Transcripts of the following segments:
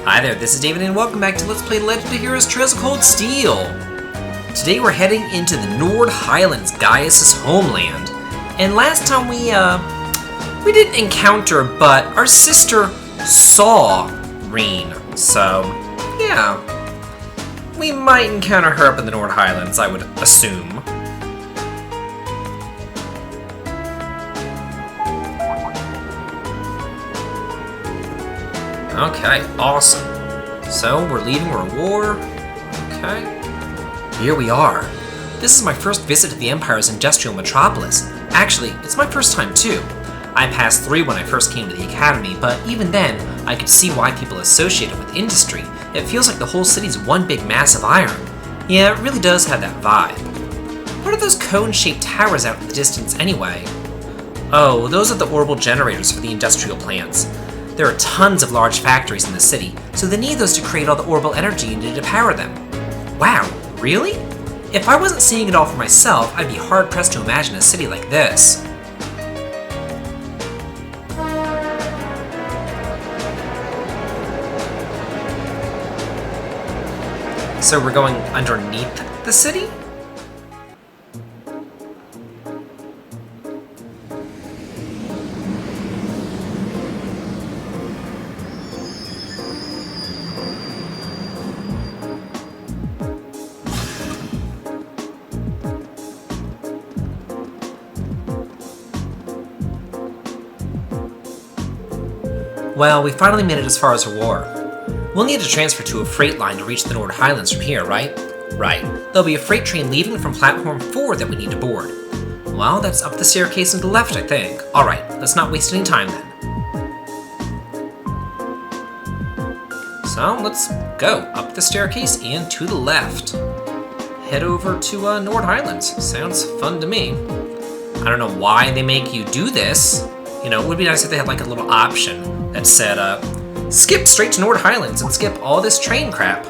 Hi there, this is David and welcome back to Let's Play Legend of Heroes Trails of Cold Steel. Today we're heading into the Nord Highlands, Gaius' homeland. And last time we didn't encounter, but our sister saw Rein. So, yeah. We might encounter her up in the Nord Highlands, I would assume. Okay, awesome. So, we're leaving war. Okay. Here we are. This is my first visit to the Empire's industrial metropolis. Actually, it's my first time too. I passed 3 when I first came to the Academy, but even then, I could see why people associate it with industry. It feels like the whole city's one big mass of iron. Yeah, it really does have that vibe. What are those cone-shaped towers out in the distance anyway? Oh, those are the orbital generators for the industrial plants. There are tons of large factories in the city, so they need those to create all the orbital energy needed to power them. Wow, really? If I wasn't seeing it all for myself, I'd be hard-pressed to imagine a city like this. So we're going underneath the city? Well, we finally made it as far as war. We'll need to transfer to a freight line to reach the Nord Highlands from here, right? Right. There'll be a freight train leaving from platform 4 that we need to board. Well, that's up the staircase and to the left, I think. Alright, let's not waste any time then. So, let's go up the staircase and to the left. Head over to Nord Highlands. Sounds fun to me. I don't know why they make you do this. You know, it would be nice if they had like a little option that said, skip straight to Nord Highlands and skip all this train crap.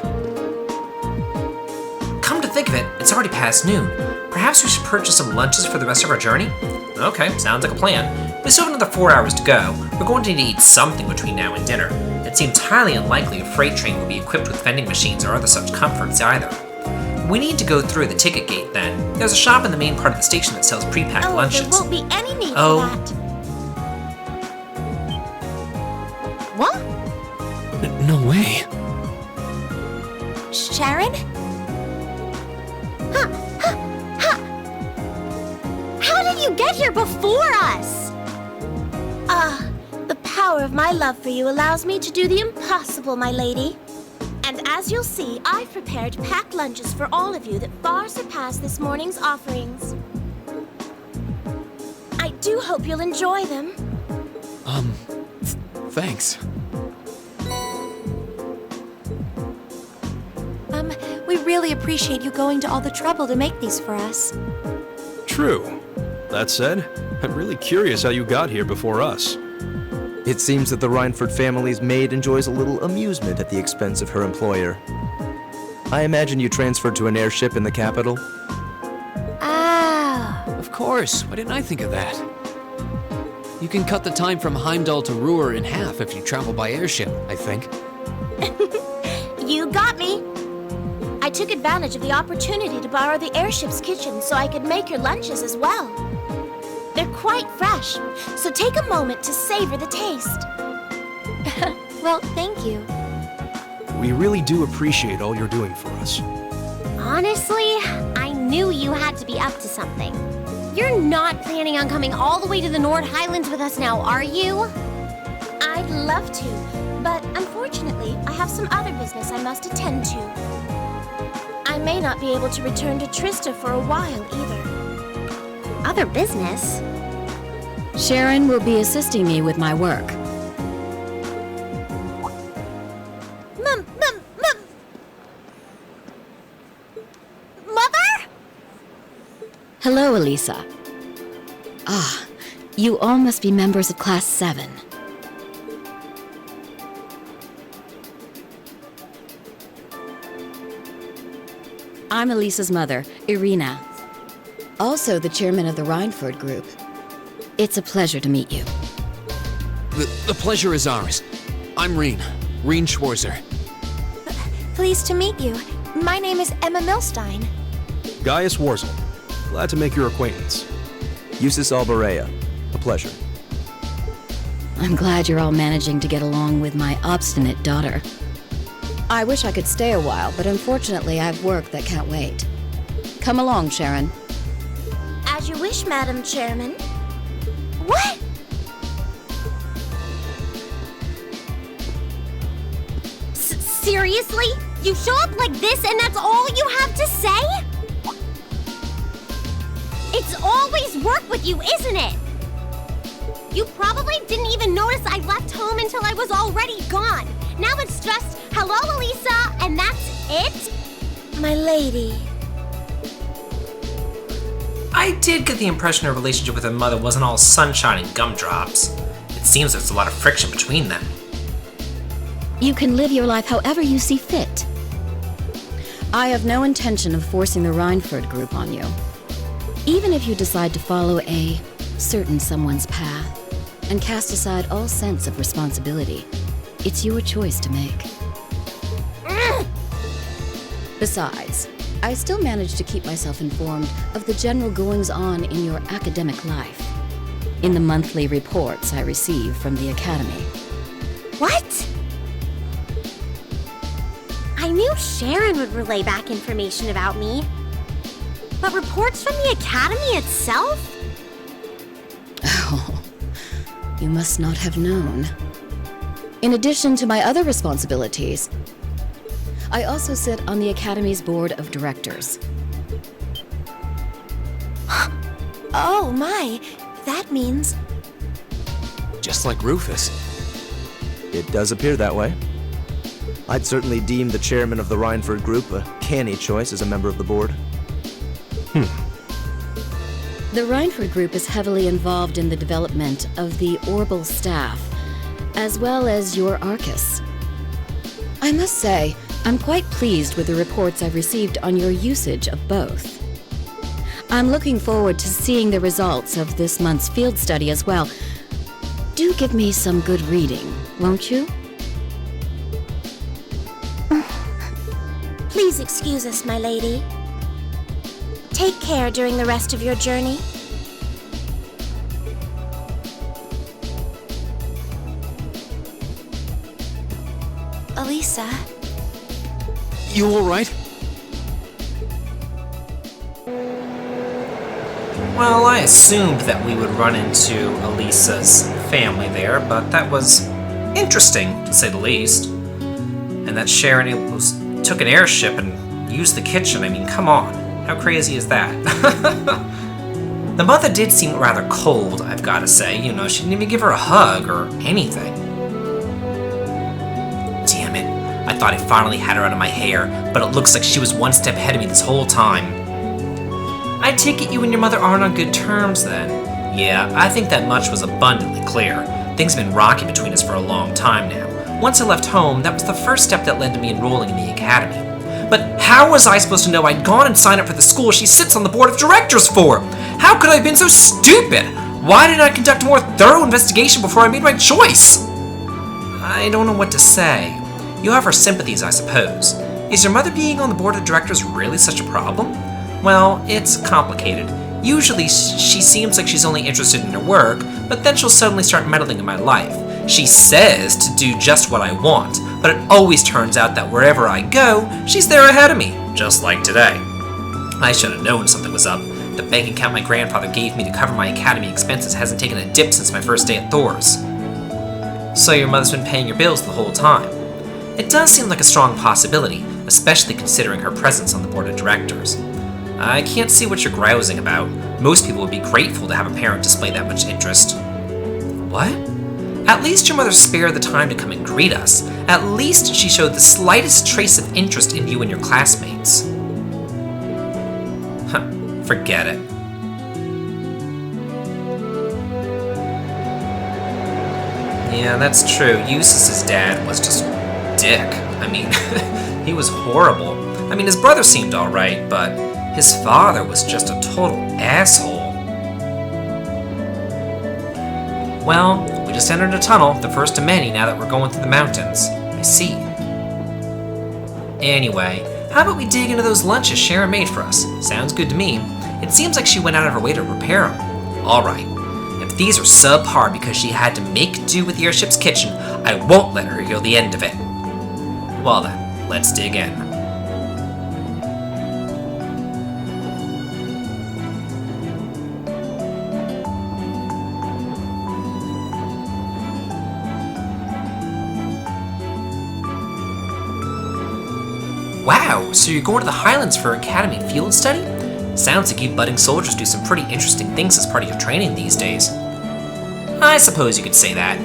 Come to think of it, it's already past noon. Perhaps we should purchase some lunches for the rest of our journey? Okay, sounds like a plan. We still have another 4 hours to go. We're going to need to eat something between now and dinner. It seems highly unlikely a freight train will be equipped with vending machines or other such comforts either. We need to go through the ticket gate then. There's a shop in the main part of the station that sells pre-packed lunches. There won't be any need for that. What? No way. Sharon? How did you get here before us? The power of my love for you allows me to do the impossible, my lady. And as you'll see, I've prepared packed lunches for all of you that far surpass this morning's offerings. I do hope you'll enjoy them. Thanks. We really appreciate you going to all the trouble to make these for us. True. That said, I'm really curious how you got here before us. It seems that the Reinford family's maid enjoys a little amusement at the expense of her employer. I imagine you transferred to an airship in the capital? Ah. Of course. Why didn't I think of that? You can cut the time from Heimdall to Ruhr in half if you travel by airship, I think. You got me. I took advantage of the opportunity to borrow the airship's kitchen so I could make your lunches as well. They're quite fresh, so take a moment to savor the taste. Well, thank you. We really do appreciate all you're doing for us. Honestly, I knew you had to be up to something. You're not planning on coming all the way to the Nord Highlands with us now, are you? I'd love to, but unfortunately, I have some other business I must attend to. I may not be able to return to Trista for a while either. Other business? Sharon will be assisting me with my work. Mother? Hello, Elisa. Ah, you all must be members of Class 7. I'm Elisa's mother, Irina. Also the chairman of the Reinford group. It's a pleasure to meet you. The pleasure is ours. I'm Rein Schwarzer. Pleased to meet you. My name is Emma Milstein. Gaius Warzel. Glad to make your acquaintance. Eustace Albarea. A pleasure. I'm glad you're all managing to get along with my obstinate daughter. I wish I could stay a while, but unfortunately I have work that can't wait. Come along, Sharon. As you wish, Madam Chairman. What? Seriously? You show up like this and that's all you have to say? It's always work with you, isn't it? You probably didn't even notice I left home until I was already gone. Now it's just, hello, Elisa, and that's it? My lady. I did get the impression her relationship with her mother wasn't all sunshine and gumdrops. It seems there's a lot of friction between them. You can live your life however you see fit. I have no intention of forcing the Reinford group on you. Even if you decide to follow a certain someone's path and cast aside all sense of responsibility, it's your choice to make. Besides, I still manage to keep myself informed of the general goings-on in your academic life, in the monthly reports I receive from the Academy. What? I knew Sharon would relay back information about me. But reports from the Academy itself? Oh, you must not have known. In addition to my other responsibilities, I also sit on the Academy's board of directors. Oh my, that means... Just like Rufus. It does appear that way. I'd certainly deem the chairman of the Reinford group a canny choice as a member of the board. The Reinford group is heavily involved in the development of the Orbital staff, as well as your Arcus. I must say, I'm quite pleased with the reports I've received on your usage of both. I'm looking forward to seeing the results of this month's field study as well. Do give me some good reading, won't you? Please excuse us, my lady. Take care during the rest of your journey. Elisa. You all right? Well, I assumed that we would run into Elisa's family there, but that was interesting, to say the least. And that Sharon took an airship and used the kitchen. I mean, come on. How crazy is that? The mother did seem rather cold, I've got to say. You know, she didn't even give her a hug or anything. Damn it. I thought I finally had her out of my hair, but it looks like she was one step ahead of me this whole time. I take it you and your mother aren't on good terms, then? Yeah, I think that much was abundantly clear. Things have been rocky between us for a long time now. Once I left home, that was the first step that led to me enrolling in the academy. But how was I supposed to know I'd gone and signed up for the school she sits on the board of directors for? How could I have been so stupid? Why didn't I conduct a more thorough investigation before I made my choice? I don't know what to say. You have her sympathies, I suppose. Is your mother being on the board of directors really such a problem? Well, it's complicated. Usually, she seems like she's only interested in her work, but then she'll suddenly start meddling in my life. She says to do just what I want, but it always turns out that wherever I go, she's there ahead of me, just like today. I should have known something was up. The bank account my grandfather gave me to cover my academy expenses hasn't taken a dip since my first day at Thor's. So your mother's been paying your bills the whole time. It does seem like a strong possibility, especially considering her presence on the board of directors. I can't see what you're grousing about. Most people would be grateful to have a parent display that much interest. What? At least your mother spared the time to come and greet us. At least she showed the slightest trace of interest in you and your classmates. Huh, forget it. Yeah, that's true. Eustace's dad was just dick. I mean, he was horrible. I mean, his brother seemed alright, but his father was just a total asshole. Well, we just entered a tunnel, the first of many now that we're going through the mountains. I see. Anyway, how about we dig into those lunches Sharon made for us? Sounds good to me. It seems like she went out of her way to prepare them. Alright, if these are subpar because she had to make do with the airship's kitchen, I won't let her hear the end of it. Well then, let's dig in. Wow, so you're going to the Highlands for Academy field study? Sounds like you budding soldiers do some pretty interesting things as part of your training these days. I suppose you could say that.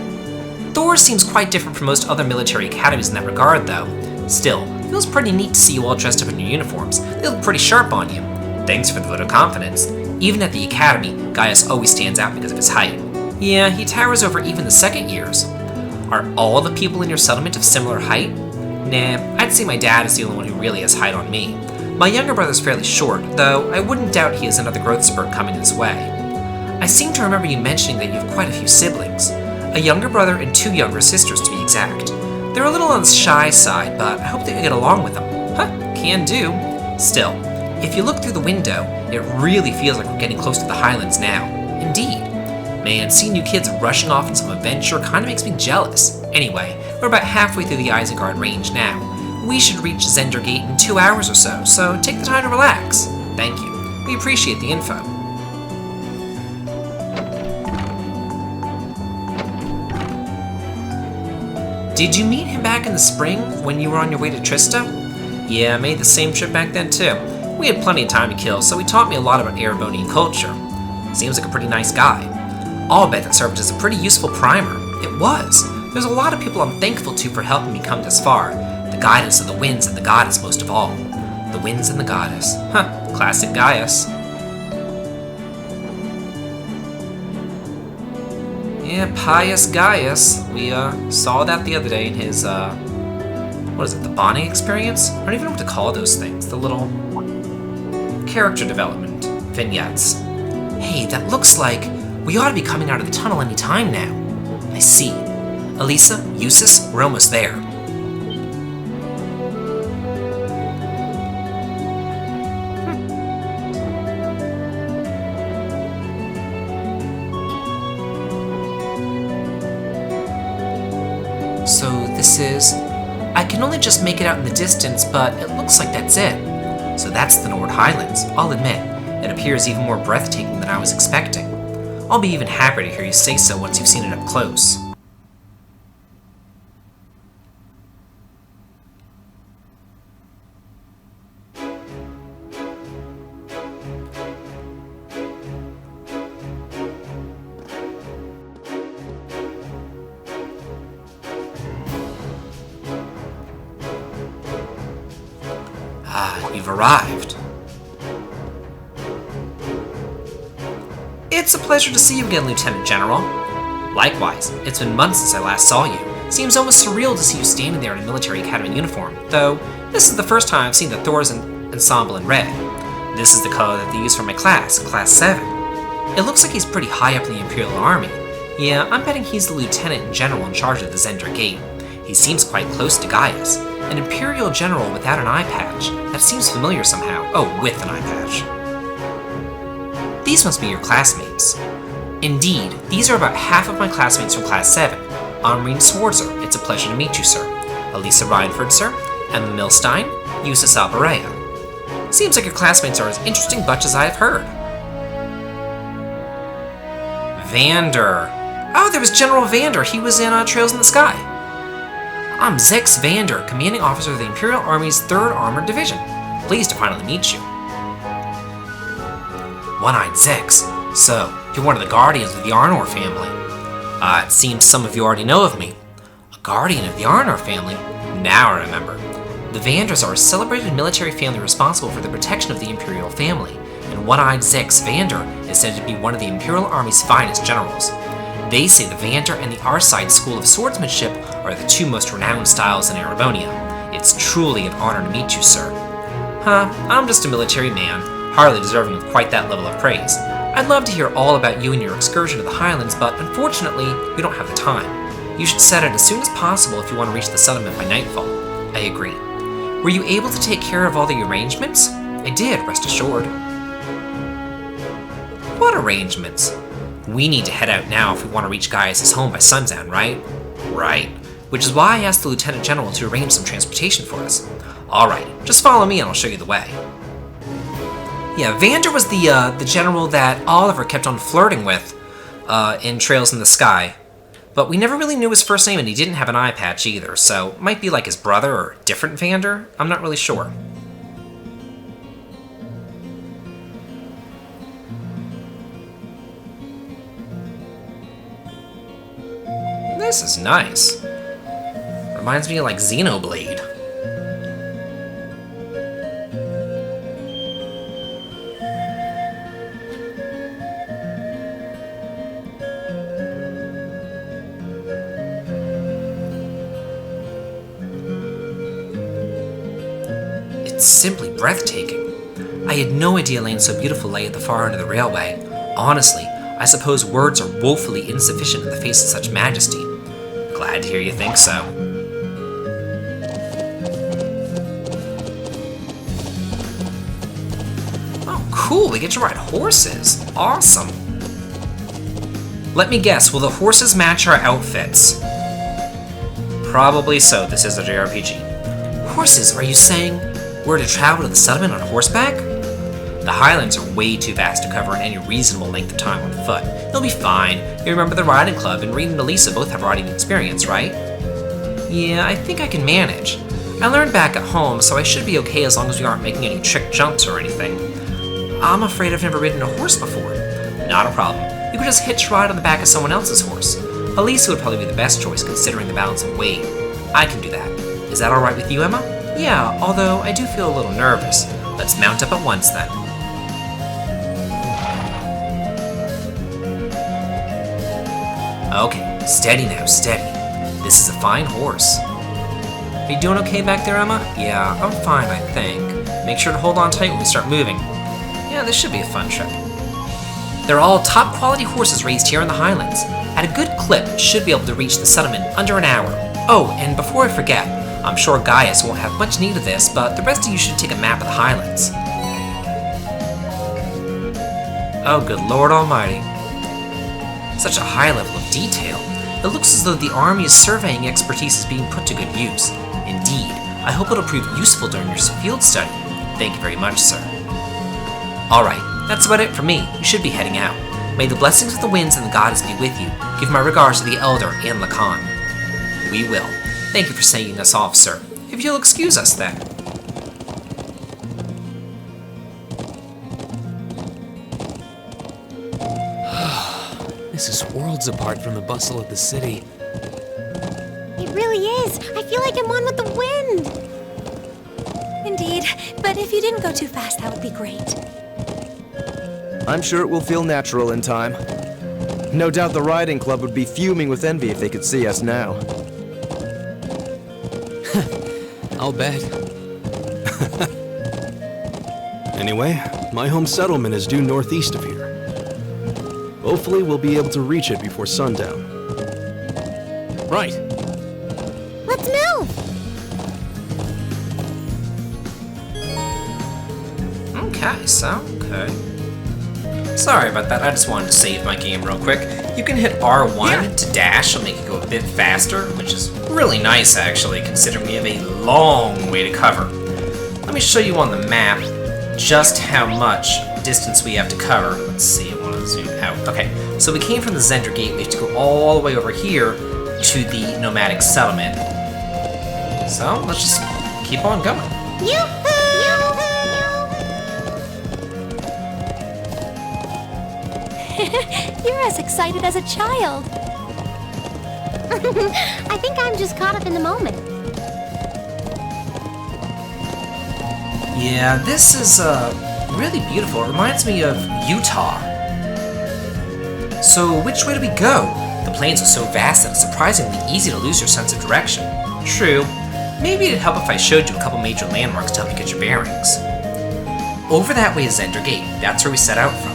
Thor seems quite different from most other military academies in that regard, though. Still, it feels pretty neat to see you all dressed up in your uniforms. They look pretty sharp on you. Thanks for the vote of confidence. Even at the Academy, Gaius always stands out because of his height. Yeah, he towers over even the second years. Are all the people in your settlement of similar height? Nah, I'd say my dad is the only one who really has height on me. My younger brother's fairly short, though I wouldn't doubt he has another growth spurt coming his way. I seem to remember you mentioning that you have quite a few siblings. A younger brother and 2 younger sisters, to be exact. They're a little on the shy side, but I hope that you get along with them. Huh, can do. Still, if you look through the window, it really feels like we're getting close to the Highlands now. Indeed. Man, seeing you kids rushing off on some adventure kind of makes me jealous. Anyway, we're about halfway through the Isengard range now. We should reach Zender Gate in 2 hours or so take the time to relax. Thank you. We appreciate the info. Did you meet him back in the spring when you were on your way to Tristo? Yeah, I made the same trip back then too. We had plenty of time to kill, so he taught me a lot about Erebonian culture. Seems like a pretty nice guy. I'll bet that served as a pretty useful primer. It was. There's a lot of people I'm thankful to for helping me come this far. The guidance of the winds and the goddess most of all. The winds and the goddess. Huh, classic Gaius. Yeah, pious Gaius. We saw that the other day in his, what is it, the bonding experience? I don't even know what to call those things. The little character development vignettes. Hey, that looks like we ought to be coming out of the tunnel any time now. I see. Elisa, Eustace, we're almost there. So this is... I can only just make it out in the distance, but it looks like that's it. So that's the Nord Highlands, I'll admit. It appears even more breathtaking than I was expecting. I'll be even happier to hear you say so once you've seen it up close. Ah, you've arrived. It's a pleasure to see you again, Lieutenant General. Likewise, it's been months since I last saw you. Seems almost surreal to see you standing there in a military academy uniform, though this is the first time I've seen the Thor's ensemble in red. This is the color that they use for my class, Class 7. It looks like he's pretty high up in the Imperial Army. Yeah, I'm betting he's the Lieutenant General in charge of the Zender Gate. He seems quite close to Gaius. An Imperial General without an eye patch. That seems familiar somehow. Oh, with an eye patch. These must be your classmates. Indeed, these are about half of my classmates from Class 7. Amrine Swartzer, it's a pleasure to meet you, sir. Elisa Reinford, sir. Emma Milstein. Eustace Alberea. Seems like your classmates are as interesting bunch as I have heard. Vander. Oh, there was General Vander. He was in Trails in the Sky. I'm Zex Vander, Commanding Officer of the Imperial Army's 3rd Armored Division. Pleased to finally meet you. One-Eyed Zex. So, you're one of the Guardians of the Arnor family. It seems some of you already know of me. A Guardian of the Arnor family? Now I remember. The Vanders are a celebrated military family responsible for the protection of the Imperial family, and One-Eyed Zex Vander is said to be one of the Imperial Army's finest generals. They say the Vander and the Arside School of Swordsmanship are the 2 most renowned styles in Erebonia. It's truly an honor to meet you, sir. Huh, I'm just a military man, hardly deserving of quite that level of praise. I'd love to hear all about you and your excursion to the Highlands, but unfortunately, we don't have the time. You should set out as soon as possible if you want to reach the settlement by nightfall. I agree. Were you able to take care of all the arrangements? I did, rest assured. What arrangements? We need to head out now if we want to reach Gaius' home by sundown, right? Right. Which is why I asked the Lieutenant General to arrange some transportation for us. Alright, just follow me and I'll show you the way. Yeah, Vander was the general that Oliver kept on flirting with in Trails in the Sky. But we never really knew his first name and he didn't have an eye patch either, so it might be like his brother or a different Vander. I'm not really sure. This is nice. Reminds me of like Xenoblade. It's simply breathtaking. I had no idea land so beautiful lay at the far end of the railway. Honestly, I suppose words are woefully insufficient in the face of such majesty. Glad to hear you think so. Oh, cool, we get to ride horses. Awesome. Let me guess, will the horses match our outfits? Probably so, this is a JRPG. Horses, are you saying we're to travel to the settlement on horseback? The Highlands are way too vast to cover in any reasonable length of time on foot. You'll be fine. You remember the riding club, and Reed and Elisa both have riding experience, right? Yeah, I think I can manage. I learned back at home, so I should be okay as long as we aren't making any trick jumps or anything. I'm afraid I've never ridden a horse before. Not a problem. You could just hitch ride on the back of someone else's horse. Elisa would probably be the best choice considering the balance and weight. I can do that. Is that alright with you, Emma? Yeah, although I do feel a little nervous. Let's mount up at once then. Okay, steady now, steady. This is a fine horse. Are you doing okay back there, Emma? Yeah, I'm fine, I think. Make sure to hold on tight when we start moving. Yeah, this should be a fun trip. They're all top quality horses raised here in the Highlands. At a good clip, should be able to reach the settlement under an hour. Oh, and before I forget, I'm sure Gaius won't have much need of this, but the rest of you should take a map of the Highlands. Oh, good Lord Almighty. Such a high level of detail. It looks as though the Army's surveying expertise is being put to good use. Indeed, I hope it'll prove useful during your field study. Thank you very much, sir. Alright, that's about it for me. You should be heading out. May the blessings of the winds and the goddess be with you. Give my regards to the Elder and Lacan. We will. Thank you for sending us off, sir. If you'll excuse us, then. This is worlds apart from the bustle of the city. It really is. I feel like I'm one with the wind. Indeed, but if you didn't go too fast, that would be great. I'm sure it will feel natural in time. No doubt the riding club would be fuming with envy if they could see us now. I'll bet. Anyway, my home settlement is due northeast of here. Hopefully we'll be able to reach it before sundown. Right. Let's move! Okay. Sorry about that, I just wanted to save my game real quick. You can hit R1 to dash, it'll make it go a bit faster, which is really nice actually, considering we have a long way to cover. Let me show you on the map just how much distance we have to cover. Let's see, I want to zoom out. Okay, so we came from the Zender gate, we have to go all the way over here to the nomadic settlement. So, let's just keep on going. You're as excited as a child. I think I'm just caught up in the moment. Yeah, this is really beautiful. It reminds me of Utah. So, which way do we go? The plains are so vast that it's surprisingly easy to lose your sense of direction. True. Maybe it'd help if I showed you a couple major landmarks to help you get your bearings. Over that way is Zender Gate. That's where we set out from.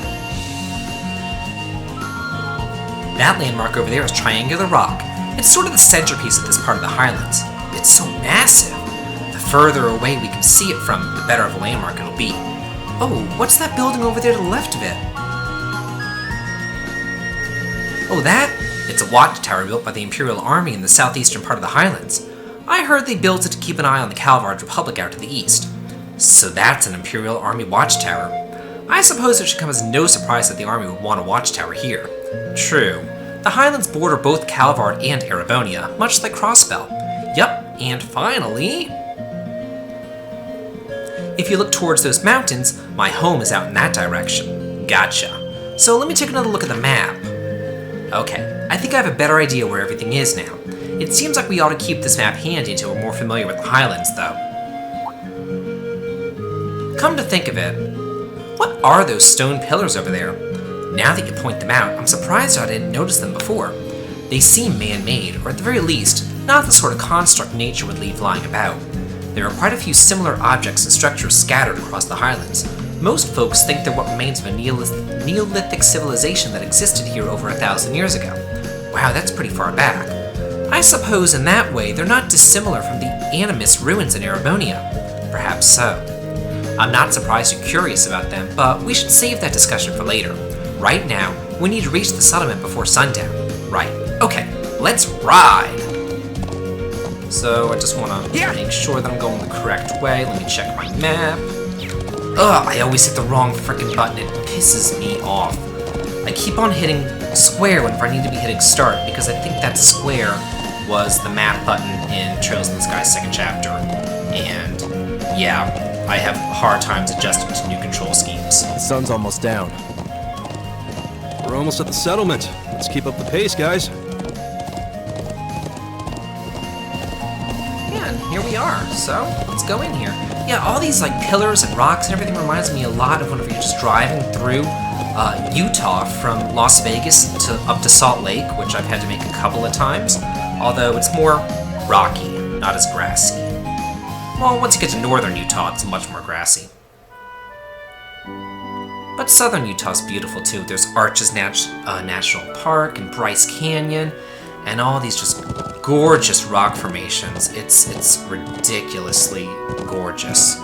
That landmark over there is Triangular Rock. It's sort of the centerpiece of this part of the Highlands. It's so massive. The further away we can see it from, the better of a landmark it'll be. Oh, what's that building over there to the left of it? Oh, that? It's a watchtower built by the Imperial Army in the southeastern part of the Highlands. I heard they built it to keep an eye on the Calvard Republic out to the east. So that's an Imperial Army watchtower. I suppose it should come as no surprise that the army would want a watchtower here. True. The Highlands border both Calvard and Erebonia, much like Crossbell. Yup, and finally... If you look towards those mountains, my home is out in that direction. Gotcha. So let me take another look at the map. Okay, I think I have a better idea where everything is now. It seems like we ought to keep this map handy until we're more familiar with the Highlands, though. Come to think of it, what are those stone pillars over there? Now that you point them out, I'm surprised I didn't notice them before. They seem man-made, or at the very least, not the sort of construct nature would leave lying about. There are quite a few similar objects and structures scattered across the Highlands. Most folks think they're what remains of a Neolithic civilization that existed here over 1,000 years ago. Wow, that's pretty far back. I suppose in that way they're not dissimilar from the Animus ruins in Erebonia. Perhaps so. I'm not surprised you're curious about them, but we should save that discussion for later. Right now, we need to reach the settlement before sundown. Right, okay, let's ride! So I just want to make sure that I'm going the correct way. Let me check my map. Ugh, I always hit the wrong frickin' button. It pisses me off. I keep on hitting square whenever I need to be hitting start, because I think that square was the map button in Trails in the Sky 2nd chapter. And yeah, I have hard times adjusting to new control schemes. The sun's almost down. We're almost at the settlement. Let's keep up the pace, guys. Yeah, and here we are. So, let's go in here. Yeah, all these like pillars and rocks and everything reminds me a lot of whenever you're just driving through Utah from Las Vegas up to Salt Lake, which I've had to make a couple of times, although it's more rocky, not as grassy. Well, once you get to northern Utah, it's much more grassy. But southern Utah's beautiful too. There's Arches National Park and Bryce Canyon, and all these just gorgeous rock formations. It's ridiculously gorgeous.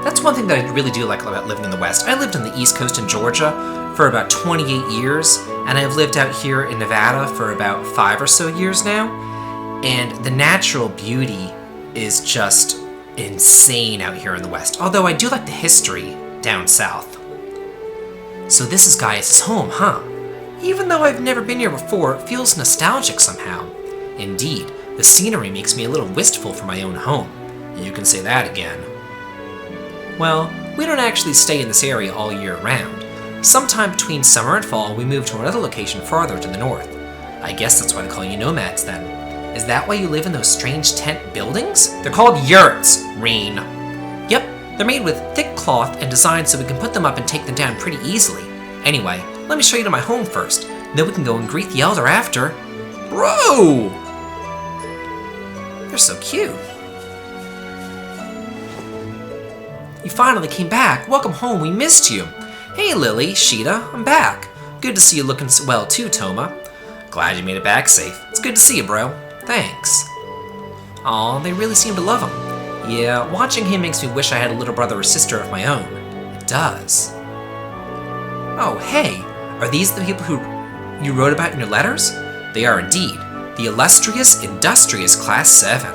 That's one thing that I really do like about living in the West. I lived on the East Coast in Georgia for about 28 years, and I've lived out here in Nevada for about 5 or so years now, and the natural beauty is just insane out here in the West, although I do like the history down south. So this is Gaius' home, huh? Even though I've never been here before, it feels nostalgic somehow. Indeed, the scenery makes me a little wistful for my own home. You can say that again. Well, we don't actually stay in this area all year round. Sometime between summer and fall, we move to another location farther to the north. I guess that's why they call you nomads then. Is that why you live in those strange tent buildings? They're called yurts, Reen. Yep, they're made with thick cloth and designed so we can put them up and take them down pretty easily. Anyway, let me show you to my home first, then we can go and greet the elder after. Bro! You're so cute. You finally came back. Welcome home, we missed you. Hey Lily, Sheeta, I'm back. Good to see you looking well too, Toma. Glad you made it back safe. It's good to see you, bro. Thanks. Aw, they really seem to love him. Yeah, watching him makes me wish I had a little brother or sister of my own. It does. Oh, hey, are these the people who you wrote about in your letters? They are indeed. The illustrious, industrious Class 7.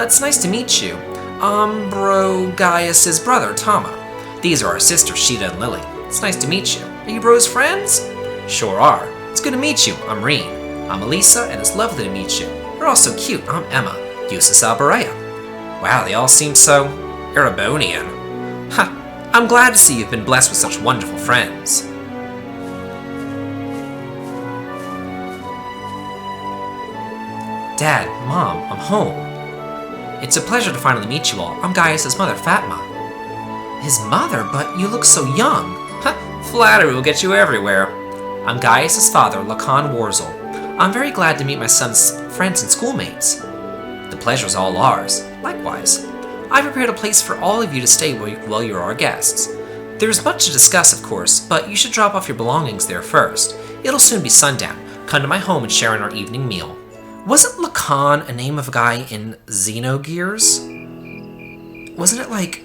It's nice to meet you. Bro Gaius' brother, Tama. These are our sisters, Sheeta and Lily. It's nice to meet you. Are you bros friends? Sure are. It's good to meet you. I'm Reen. I'm Elisa, and it's lovely to meet you. You're all so cute. I'm Emma. Eustace Alberea. Wow, they all seem so Erebonian. Ha! I'm glad to see you've been blessed with such wonderful friends. Dad, Mom, I'm home. It's a pleasure to finally meet you all. I'm Gaius' mother, Fatma. His mother? But you look so young. Ha! Flattery will get you everywhere. I'm Gaius' father, Lacan Warzel. I'm very glad to meet my son's friends and schoolmates. The pleasure's all ours. Likewise. I prepared a place for all of you to stay while you're our guests. There's much to discuss, of course, but you should drop off your belongings there first. It'll soon be sundown. come to my home and share in our evening meal. Wasn't Lacan a name of a guy in Xenogears? Wasn't it like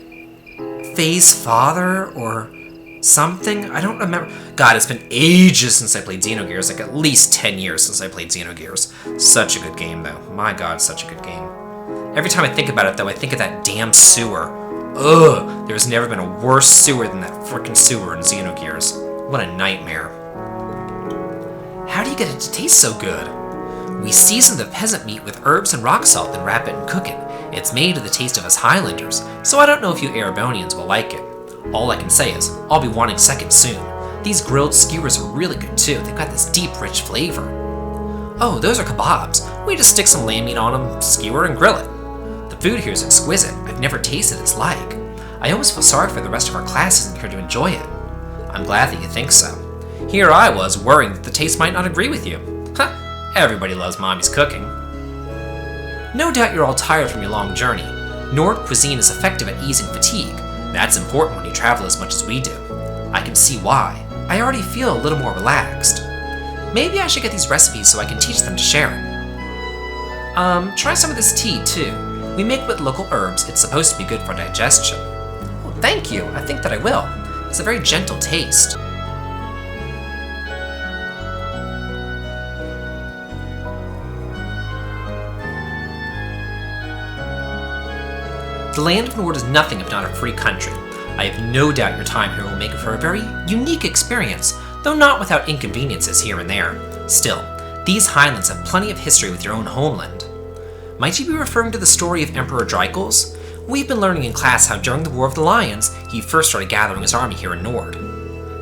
Faye's father or something? I don't remember. God, it's been ages since I played Xenogears, like at least 10 years since I played Xenogears. Such a good game, though. My God, such a good game. Every time I think about it, though, I think of that damn sewer. Ugh, there's never been a worse sewer than that frickin' sewer in Xenogears. What a nightmare. How do you get it to taste so good? We season the peasant meat with herbs and rock salt, then wrap it in cooking. It's made to the taste of us Highlanders, so I don't know if you Erebonians will like it. All I can say is, I'll be wanting second soon. These grilled skewers are really good too. They've got this deep, rich flavor. Oh, those are kebabs. We just stick some lamb meat on them, skewer, and grill it. The food here is exquisite. I've never tasted its like. I almost feel sorry for the rest of our class isn't here to enjoy it. I'm glad that you think so. Here I was, worrying that the taste might not agree with you. Huh, everybody loves Mommy's cooking. No doubt you're all tired from your long journey. Nord cuisine is effective at easing fatigue. That's important when you travel as much as we do. I can see why. I already feel a little more relaxed. Maybe I should get these recipes so I can teach them to Sharon. Try some of this tea, too. We make it with local herbs. It's supposed to be good for digestion. Oh, thank you. I think that I will. It's a very gentle taste. The land of Nord is nothing if not a free country. I have no doubt your time here will make it for a very unique experience, though not without inconveniences here and there. Still, these highlands have plenty of history with your own homeland. Might you be referring to the story of Emperor Dreikels? We've been learning in class how during the War of the Lions, he first started gathering his army here in Nord.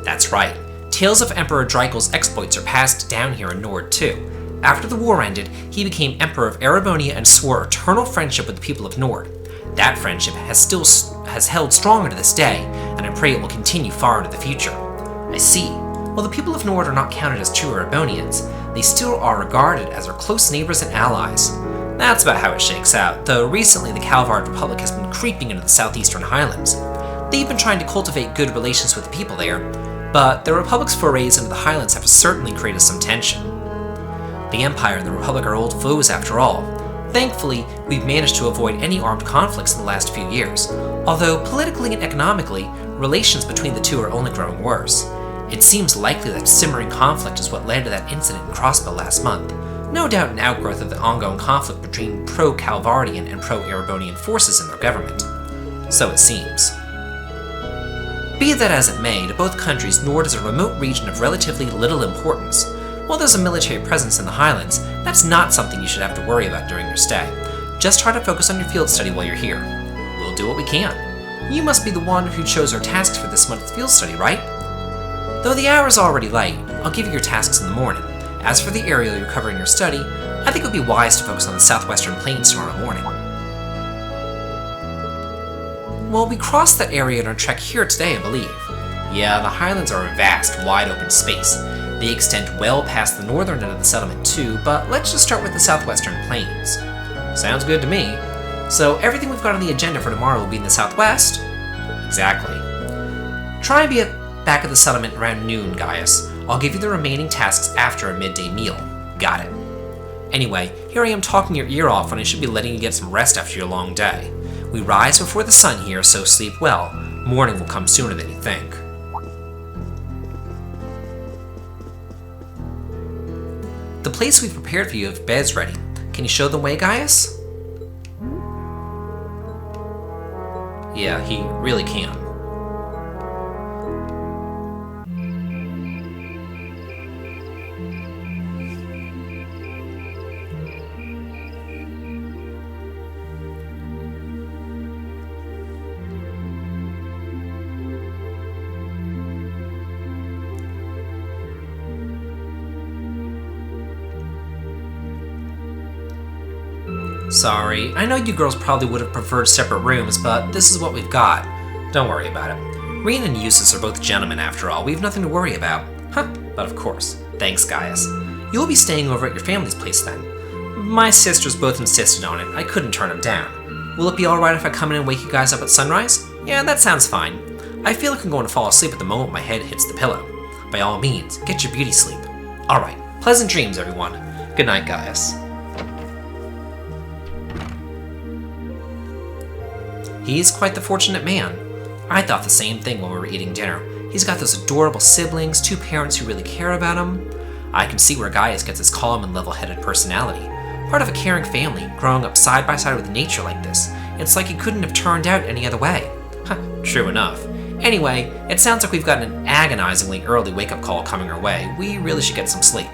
That's right, tales of Emperor Dreikels' exploits are passed down here in Nord too. After the war ended, he became Emperor of Erebonia and swore eternal friendship with the people of Nord. That friendship has held strong to this day, and I pray it will continue far into the future. I see. While the people of Nord are not counted as true Erebonians, they still are regarded as our close neighbors and allies. That's about how it shakes out, though recently the Calvard Republic has been creeping into the southeastern highlands. They've been trying to cultivate good relations with the people there, but the Republic's forays into the highlands have certainly created some tension. The Empire and the Republic are old foes after all. Thankfully, we've managed to avoid any armed conflicts in the last few years, although politically and economically, relations between the two are only growing worse. It seems likely that simmering conflict is what led to that incident in Crossbow last month, no doubt an outgrowth of the ongoing conflict between pro-Calvardian and pro-Erebonian forces in their government. So it seems. Be that as it may, to both countries, Nord is a remote region of relatively little importance. While there's a military presence in the Highlands, that's not something you should have to worry about during your stay. Just try to focus on your field study while you're here. We'll do what we can. You must be the one who chose our tasks for this month's field study, right? Though the hour is already late, I'll give you your tasks in the morning. As for the area you're covering your study, I think it would be wise to focus on the southwestern plains tomorrow morning. Well, we crossed that area in our trek here today, I believe. Yeah, the Highlands are a vast, wide open space. They extend well past the northern end of the settlement too, but let's just start with the southwestern plains. Sounds good to me. So everything we've got on the agenda for tomorrow will be in the southwest? Exactly. Try and be back at the settlement around noon, Gaius. I'll give you the remaining tasks after a midday meal. Got it. Anyway, here I am talking your ear off when I should be letting you get some rest after your long day. We rise before the sun here, so sleep well. Morning will come sooner than you think. The place we've prepared for you have beds ready. Can you show the way, Gaius? Yeah, he really can. Sorry, I know you girls probably would have preferred separate rooms, but this is what we've got. Don't worry about it. Reen and Eustace are both gentlemen after all, we have nothing to worry about. Huh, but of course. Thanks, Gaius. You'll be staying over at your family's place then. My sisters both insisted on it, I couldn't turn them down. Will it be alright if I come in and wake you guys up at sunrise? Yeah, that sounds fine. I feel like I'm going to fall asleep at the moment my head hits the pillow. By all means, get your beauty sleep. Alright, Pleasant dreams, everyone. Good night, Gaius. He's quite the fortunate man. I thought the same thing when we were eating dinner. He's got those adorable siblings, 2 parents who really care about him. I can see where Gaius gets his calm and level-headed personality. Part of a caring family, growing up side by side with nature like this. It's like it couldn't have turned out any other way. True enough. Anyway, it sounds like we've got an agonizingly early wake-up call coming our way. We really should get some sleep.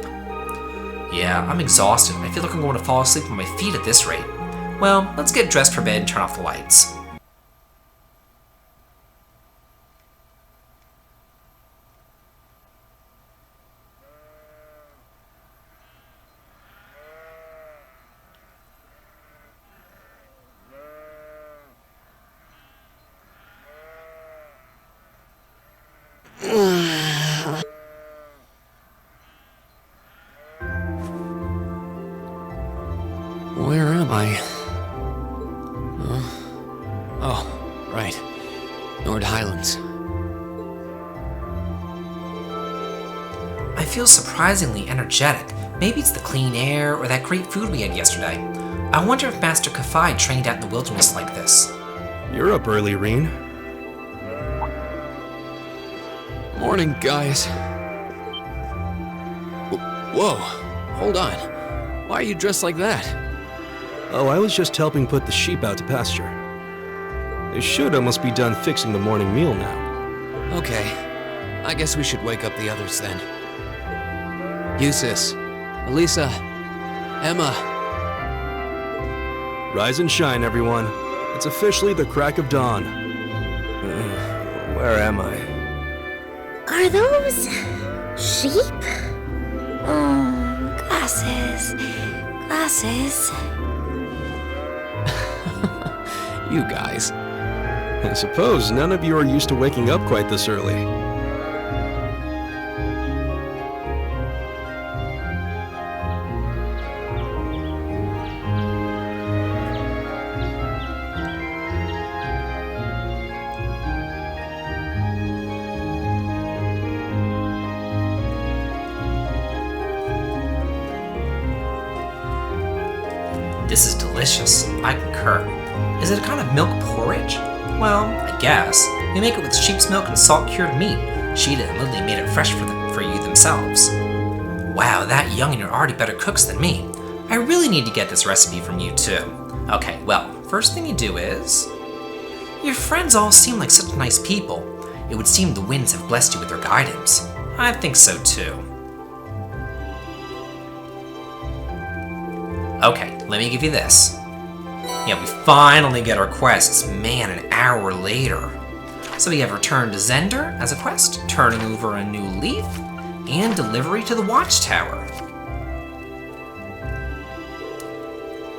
Yeah, I'm exhausted. I feel like I'm going to fall asleep on my feet at this rate. Well, let's get dressed for bed and turn off the lights. Where am I? Oh, right. Nord Highlands. I feel surprisingly energetic. Maybe it's the clean air or that great food we had yesterday. I wonder if Master Kafai trained out in the wilderness like this. You're up early, Rein. Morning, guys. Whoa, hold on. Why are you dressed like that? Oh, I was just helping put the sheep out to pasture. They should almost be done fixing the morning meal now. Okay, I guess we should wake up the others then. Eustace, Elisa, Emma. Rise and shine, everyone. It's officially the crack of dawn. Where am I? Are those sheep? Oh, glasses. Glasses. You guys. I suppose none of you are used to waking up quite this early. This is delicious. I concur. Is it a kind of milk porridge? Well, I guess. We make it with sheep's milk and salt-cured meat. Sheeta and Lily made it fresh for you themselves. Wow, that young and you're already better cooks than me. I really need to get this recipe from you too. Okay, well, first thing you do is... Your friends all seem like such nice people. It would seem the winds have blessed you with their guidance. I think so too. Okay, let me give you this. Yeah, we finally get our quests, man, an hour later. So we have Return to Zender as a quest, turning over a new leaf, and delivery to the Watchtower.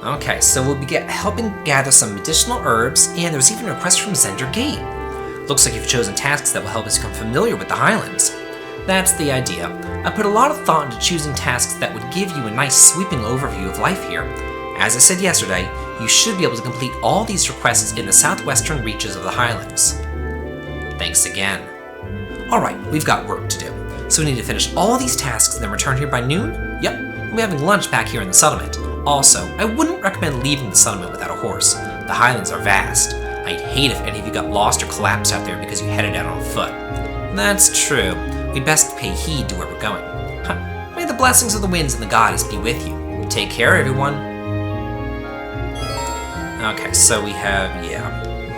Okay, so we'll be helping gather some medicinal herbs, and there's even a request from Zender Gate. Looks like you've chosen tasks that will help us become familiar with the Highlands. That's the idea. I put a lot of thought into choosing tasks that would give you a nice sweeping overview of life here. As I said yesterday, you should be able to complete all these requests in the southwestern reaches of the Highlands. Thanks again. Alright, we've got work to do. So we need to finish all these tasks and then return here by noon? Yep, we'll be having lunch back here in the settlement. Also, I wouldn't recommend leaving the settlement without a horse. The Highlands are vast. I'd hate if any of you got lost or collapsed out there because you headed out on foot. That's true. We'd best pay heed to where we're going. May the blessings of the winds and the goddess be with you. Take care, everyone. Okay, so we have,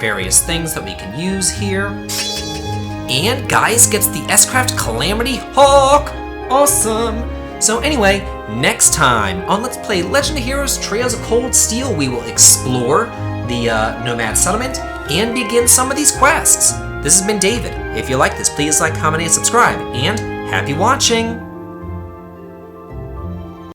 various things that we can use here. And Gaius gets the S-Craft Calamity Hawk! Awesome! So anyway, next time on Let's Play Legend of Heroes Trails of Cold Steel, we will explore the Nomad Settlement and begin some of these quests. This has been David. If you like this, please like, comment, and subscribe. And happy watching!